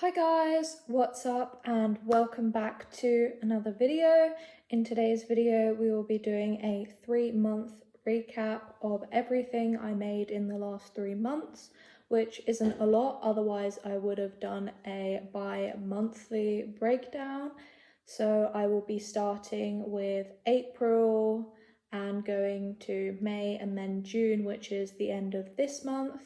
Hi guys, what's up and welcome back to another video. In today's video we will be doing a 3-month recap of everything I made in the last 3 months, which isn't a lot, otherwise I would have done a bi-monthly breakdown. So I will be starting with April and going to May and then June, which is the end of this month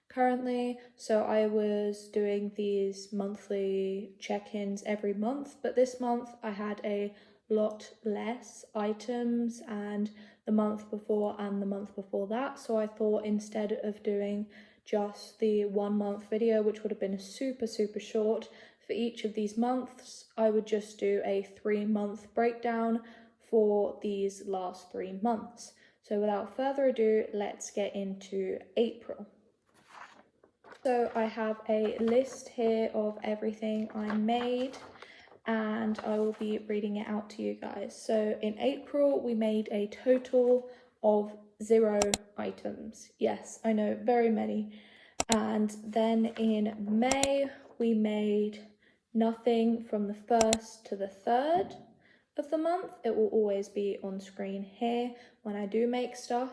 currently. So I was doing these monthly check-ins every month, but this month I had a lot less items and the month before and the month before that, so I thought instead of doing just the 1 month video, which would have been super short for each of these months, I would just do a 3-month breakdown for these last 3 months. So without further ado, let's get into April. So I have a list here of everything I made and I will be reading it out to you guys. So in April, we made a total of 0 items. Yes, I know, very many. And then in May, we made nothing from the 1st to the 3rd of the month. It will always be on screen here when I do make stuff.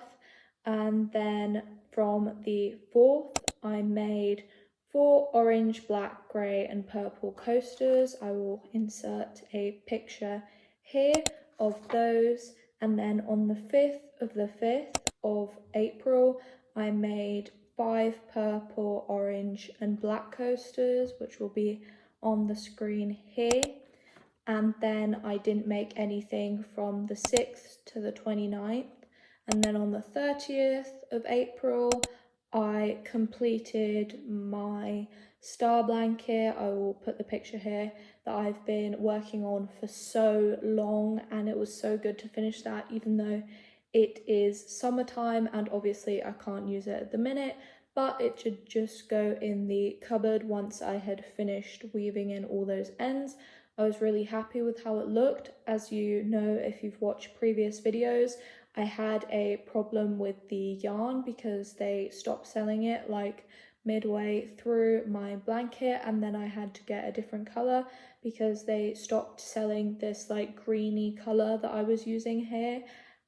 And then from the 4th, I made 4 orange, black, grey and purple coasters. I will insert a picture here of those. And then on the 5th of April, I made 5 purple, orange and black coasters, which will be on the screen here. And then I didn't make anything from the 6th to the 29th. And then on the 30th of April, I completed my star blanket. I will put the picture here, that I've been working on for so long, and it was so good to finish that, even though it is summertime and obviously I can't use it at the minute, but it should just go in the cupboard once I had finished weaving in all those ends. I was really happy with how it looked. As you know, if you've watched previous videos, I had a problem with the yarn because they stopped selling it like midway through my blanket, and then I had to get a different color because they stopped selling this like greeny color that I was using here.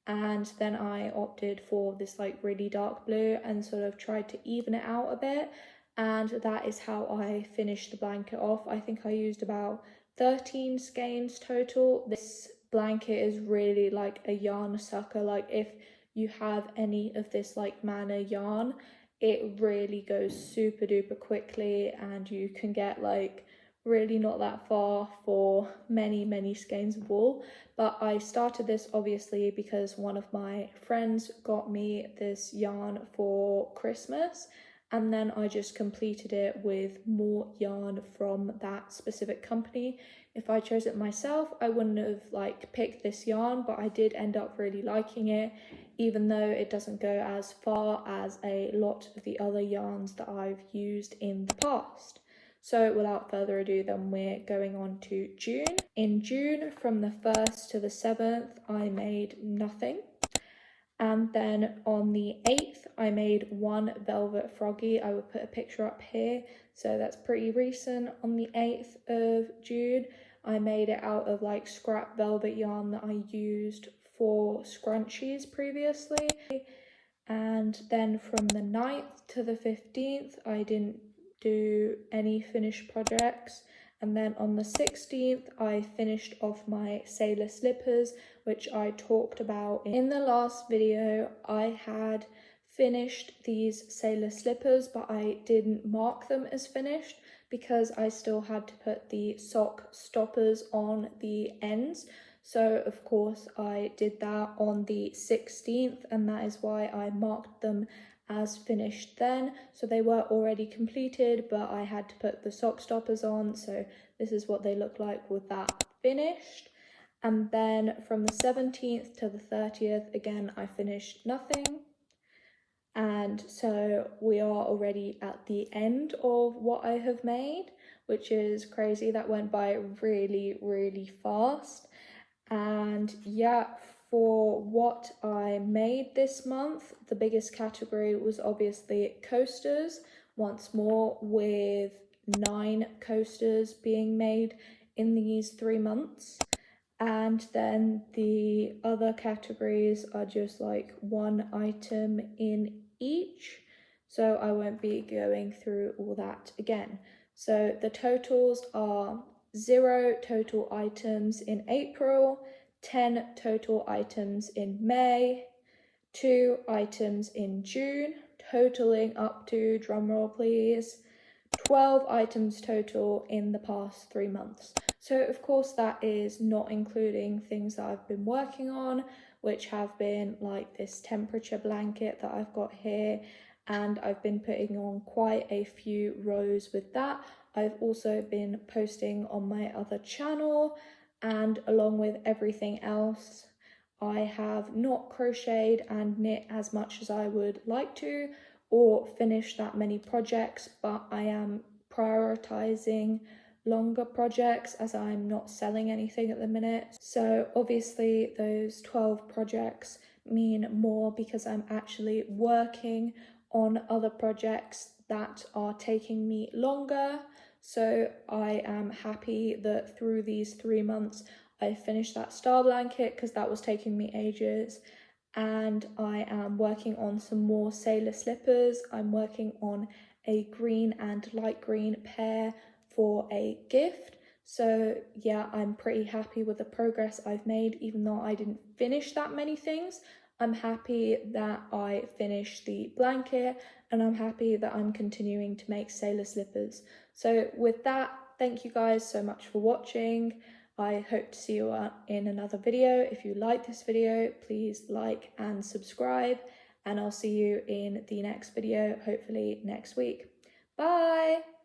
And then I opted for this like really dark blue and sort of tried to even it out a bit, and that is how I finished the blanket off. I think I used about 13 skeins total. This blanket is really like a yarn sucker. Like if you have any of this like Mana yarn, it really goes super duper quickly and you can get like really not that far for many skeins of wool. But I started this obviously because one of my friends got me this yarn for Christmas, and then I just completed it with more yarn from that specific company. If I chose it myself, I wouldn't have like picked this yarn, but I did end up really liking it, even though it doesn't go as far as a lot of the other yarns that I've used in the past. So without further ado, then we're going on to June. In June, from the 1st to the 7th, I made nothing. And then on the 8th, I made 1 velvet froggy. I will put a picture up here, so that's pretty recent. On the 8th of June, I made it out of like scrap velvet yarn that I used for scrunchies previously. And then from the 9th to the 15th, I didn't do any finished projects. And then on the 16th, I finished off my sailor slippers, which I talked about in the last video. I had finished these sailor slippers, but I didn't mark them as finished because I still had to put the sock stoppers on the ends. So of course I did that on the 16th, and that is why I marked them as finished then. So they were already completed, but I had to put the sock stoppers on, so this is what they look like with that finished. And then from the 17th to the 30th, again, I finished nothing. And so we are already at the end of what I have made, which is crazy. That went by really fast. And yeah, for what I made this month, the biggest category was obviously coasters, once more with 9 coasters being made in these 3 months. And then the other categories are just like 1 item in each. So I won't be going through all that again. So the totals are 0 total items in April, 10 total items in May, 2 items in June, totaling up to, drumroll please, 12 items total in the past 3 months. So of course that is not including things that I've been working on, which have been like this temperature blanket that I've got here, and I've been putting on quite a few rows with that. I've also been posting on my other channel, and along with everything else, I have not crocheted and knit as much as I would like to, or finish that many projects, but I am prioritizing longer projects as I'm not selling anything at the minute. So obviously those 12 projects mean more because I'm actually working on other projects that are taking me longer. So I am happy that through these 3 months I finished that star blanket because that was taking me ages, and I am working on some more sailor slippers. I'm working on a green and light green pair for a gift. So yeah, I'm pretty happy with the progress I've made, even though I didn't finish that many things. I'm happy that I finished the blanket, and I'm happy that I'm continuing to make sailor slippers. So with that, thank you guys so much for watching. I hope to see you in another video. If you like this video, please like and subscribe, and I'll see you in the next video, hopefully next week. Bye!